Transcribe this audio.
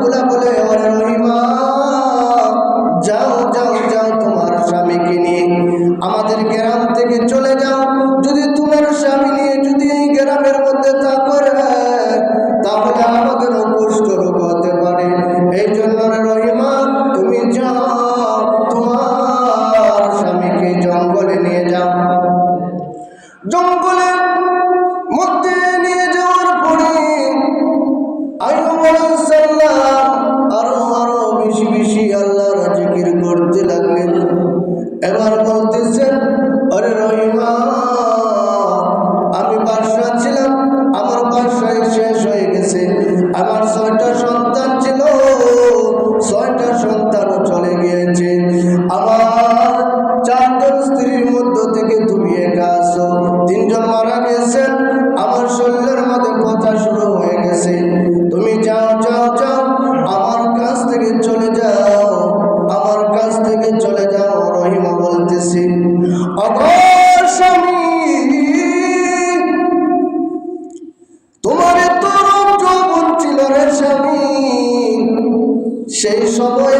লোকগুলা বলে, ওরে রহিমা, যাও যাও যাও তোমার স্বামীকে নিয়ে আমাদের গ্রাম থেকে চলে যাও। যদি তোমার স্বামী নিয়ে যদি এই গ্রামের মধ্যে থাকো তাহলে আমাদেরও কুষ্ঠ রোগ হতে পারে। এই জন্য রে রহিমা, তুমি যাও, তোমার স্বামীকে জঙ্গলে নিয়ে যাও। জঙ্গলের মধ্যে নিয়ে যাওয়ার পরে আইয়ুব আলাইহিস সালাম আরো বেশি বেশি আল্লাহর জিকির করতে লাগলেন। এবার বলতেছেন, আরে রহিমা, আমি বাদশা ছিলাম, আমার বাদশাহী শেষ হয়ে গেছে। আমার 6টা সন্তান ছিল, 6টা সন্তানও চলে গিয়েছে। আমার 4জন স্ত্রীর মধ্য থেকে তুমি একা আছো, 3জন মারা গেছেন। আমার শরীরের মধ্যে কথা শুরু হয়ে গেছে। তুমি যাও যাও যাও, আমার কাছ থেকে চলে যাও, আমার কাছ থেকে চলে যাও। রহিমা বলতেছি, অগর স্বামী, তোমার এত রূপ যৌবন ছিল রে স্বামী, সেই সময়